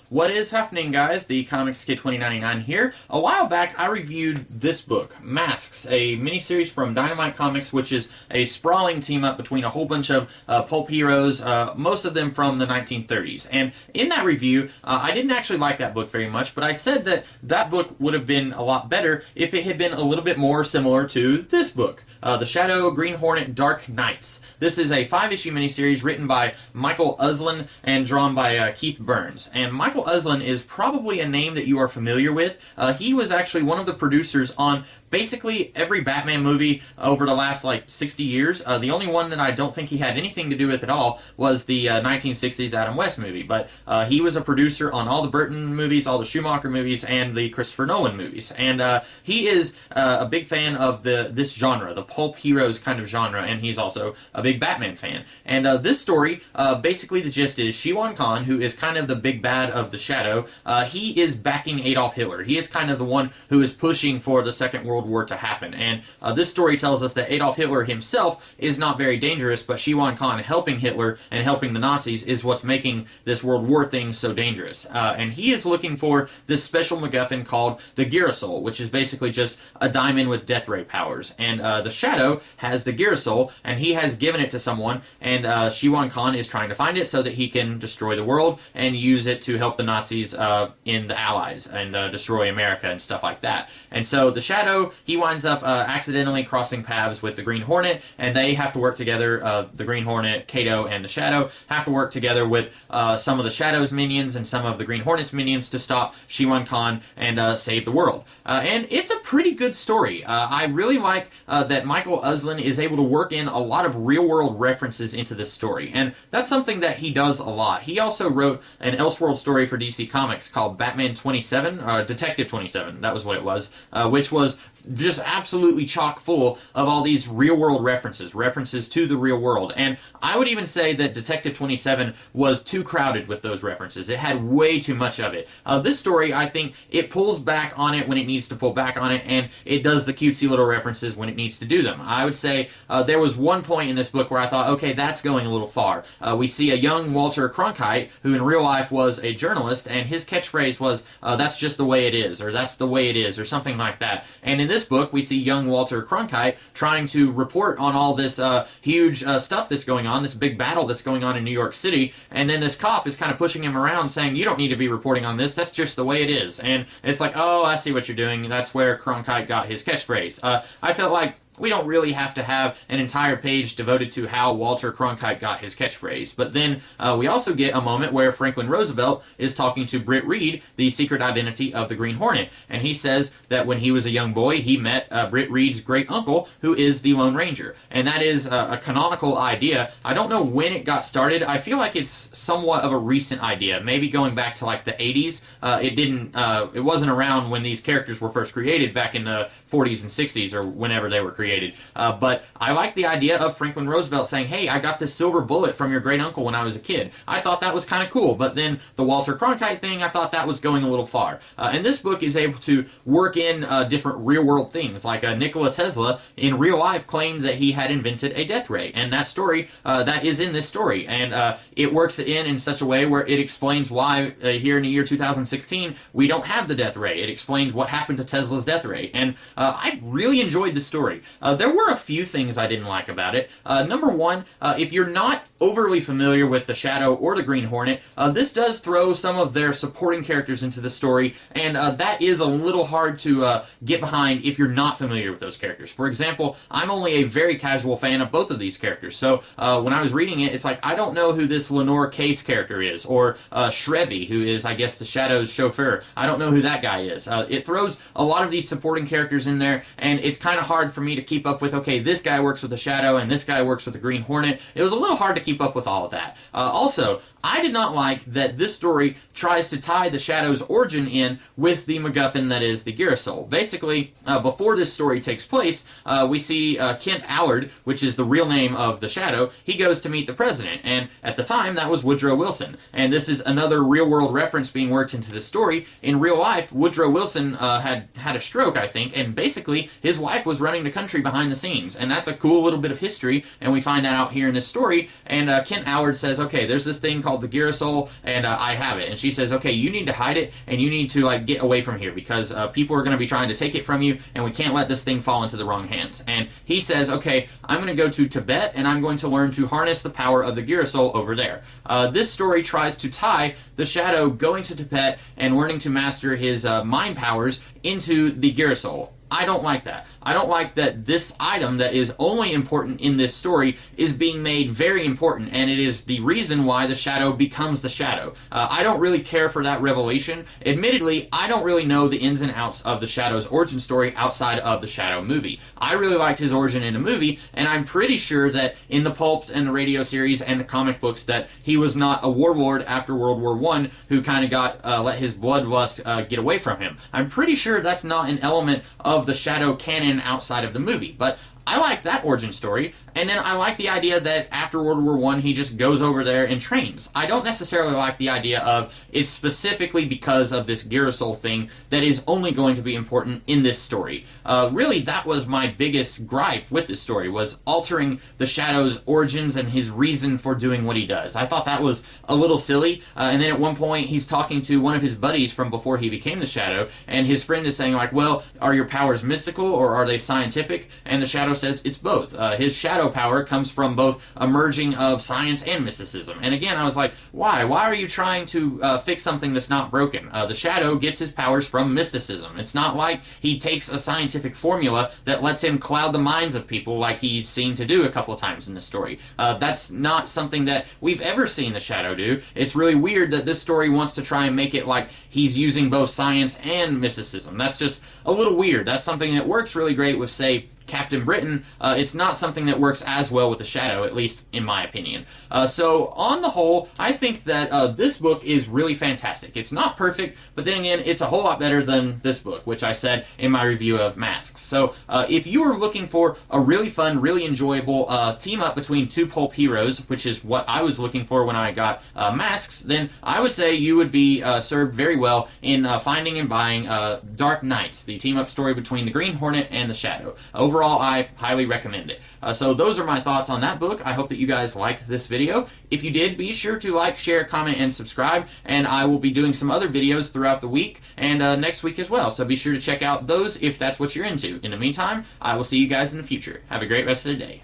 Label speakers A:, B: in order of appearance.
A: What is happening, guys? The Comics Kid 2099 here. A while back, I reviewed this book, Masks, a miniseries from Dynamite Comics, which is a sprawling team-up between a whole bunch of pulp heroes, most of them from the 1930s. And in that review, I didn't actually like that book very much, but I said that that book would have been a lot better if it had been a little bit more similar to this book, The Shadow, Green Hornet, Dark Knights. This is a 5-issue miniseries written by Michael Uslan and drawn by Keith Burns. And Michael Uslan is probably a name that you are familiar with. He was actually one of the producers on basically every Batman movie over the last, 60 years. The only one that I don't think he had anything to do with at all was the 1960s Adam West movie. But he was a producer on all the Burton movies, all the Schumacher movies, and the Christopher Nolan movies. And he is a big fan of this genre, the pulp heroes kind of genre, and he's also a big Batman fan. And this story, basically the gist is Shiwan Khan, who is kind of the big bad of the Shadow, he is backing Adolf Hitler. He is kind of the one who is pushing for the Second World War to happen. And this story tells us that Adolf Hitler himself is not very dangerous, but Shiwan Khan helping Hitler and helping the Nazis is what's making this World War thing so dangerous. And he is looking for this special MacGuffin called the Girasol, which is basically just a diamond with death ray powers. And the Shadow has the Girasol, and he has given it to someone, and Shiwan Khan is trying to find it so that he can destroy the world and use it to help the Nazis in the Allies and destroy America and stuff like that. And so the Shadow, he winds up accidentally crossing paths with the Green Hornet, and they have to work together. The Green Hornet, Kato, and the Shadow have to work together with some of the Shadow's minions and some of the Green Hornet's minions to stop Shiwan Khan and save the world. And it's a pretty good story. I really like that Michael Uslan is able to work in a lot of real-world references into this story, and that's something that he does a lot. He also wrote an Elseworld story for DC Comics called Batman 27, Detective 27, that was what it was, which was just absolutely chock full of all these real-world references to the real world. And I would even say that Detective 27 was too crowded with those references. It had way too much of it. This story, I think, it pulls back on it when it needs to pull back on it, and it does the cutesy little references when it needs to do them. I would say there was one point in this book where I thought, okay, that's going a little far. We see a young Walter Cronkite, who in real life was a journalist, and his catchphrase was, that's just the way it is, or that's the way it is, or something like that. And in this book, we see young Walter Cronkite trying to report on all this huge stuff that's going on, this big battle that's going on in New York City, and then this cop is kind of pushing him around saying, you don't need to be reporting on this, that's just the way it is. And it's like, oh, I see what you're doing, that's where Cronkite got his catchphrase. I felt like we don't really have to have an entire page devoted to how Walter Cronkite got his catchphrase. But then we also get a moment where Franklin Roosevelt is talking to Britt Reed, the secret identity of the Green Hornet. And he says that when he was a young boy, he met Britt Reed's great uncle, who is the Lone Ranger. And that is a canonical idea. I don't know when it got started. I feel like it's somewhat of a recent idea, maybe going back to like the 80s. It wasn't around when these characters were first created back in the 40s and 60s or whenever they were created. But I like the idea of Franklin Roosevelt saying, hey, I got this silver bullet from your great uncle when I was a kid. I thought that was kind of cool, but then the Walter Cronkite thing, I thought that was going a little far. And this book is able to work in different real-world things, like Nikola Tesla in real life claimed that he had invented a death ray, and that story, that is in this story, and it works in such a way where it explains why here in the year 2016 we don't have the death ray. It explains what happened to Tesla's death ray, and I really enjoyed the story. There were a few things I didn't like about it. Number one, if you're not overly familiar with the Shadow or the Green Hornet, this does throw some of their supporting characters into the story, and that is a little hard to get behind if you're not familiar with those characters. For example, I'm only a very casual fan of both of these characters, so when I was reading it, it's like, I don't know who this Lenore Case character is, or Shrevey, who is, I guess, the Shadow's chauffeur. I don't know who that guy is. It throws a lot of these supporting characters in there, and it's kind of hard for me to keep up with, okay, this guy works with the Shadow, and this guy works with the Green Hornet. It was a little hard to keep up with all of that. Also, I did not like that this story tries to tie the Shadow's origin in with the MacGuffin that is the Girasol. Basically, before this story takes place, we see Kent Allard, which is the real name of the Shadow. He goes to meet the president, and at the time, that was Woodrow Wilson. And this is another real-world reference being worked into the story. In real life, Woodrow Wilson had a stroke, I think, and basically, his wife was running the country country behind the scenes, and that's a cool little bit of history, and we find that out here in this story. And Kent Howard says, okay, there's this thing called the Girasol, and I have it. And she says, okay, you need to hide it, and you need to like get away from here, because people are going to be trying to take it from you, and we can't let this thing fall into the wrong hands. And he says, okay, I'm going to go to Tibet, and I'm going to learn to harness the power of the Girasol over there. This story tries to tie the Shadow going to Tibet and learning to master his mind powers into the Girasol. I don't like that. I don't like that this item that is only important in this story is being made very important, and it is the reason why the Shadow becomes the Shadow. I don't really care for that revelation. Admittedly, I don't really know the ins and outs of the Shadow's origin story outside of the Shadow movie. I really liked his origin in the movie, and I'm pretty sure that in the pulps and the radio series and the comic books that he was not a warlord after World War I who kind of got let his bloodlust get away from him. I'm pretty sure that's not an element of the Shadow canon outside of the movie, but I like that origin story, and then I like the idea that after World War I, he just goes over there and trains. I don't necessarily like the idea of it's specifically because of this Girasol thing that is only going to be important in this story. Really, that was my biggest gripe with this story, was altering the Shadow's origins and his reason for doing what he does. I thought that was a little silly, and then at one point, he's talking to one of his buddies from before he became the Shadow, and his friend is saying, like, well, are your powers mystical or are they scientific? And the Shadow says it's both. His shadow power comes from both a merging of science and mysticism. And again, I was like, why? Why are you trying to fix something that's not broken? The Shadow gets his powers from mysticism. It's not like he takes a scientific formula that lets him cloud the minds of people like he's seen to do a couple of times in the story. That's not something that we've ever seen the Shadow do. It's really weird that this story wants to try and make it like he's using both science and mysticism. That's just a little weird. That's something that works really great with, say, Captain Britain. It's not something that works as well with the Shadow, at least in my opinion. So on the whole, I think that this book is really fantastic. It's not perfect, but then again, it's a whole lot better than this book, which I said in my review of Masks. So if you are looking for a really fun, really enjoyable team up between two pulp heroes, which is what I was looking for when I got Masks, then I would say you would be served very well in finding and buying Dark Knights, the team up story between the Green Hornet and the Shadow. Overall, I highly recommend it. So those are my thoughts on that book. I hope that you guys liked this video. If you did, be sure to like, share, comment, and subscribe, and I will be doing some other videos throughout the week and next week as well. So be sure to check out those if that's what you're into. In the meantime, I will see you guys in the future. Have a great rest of the day.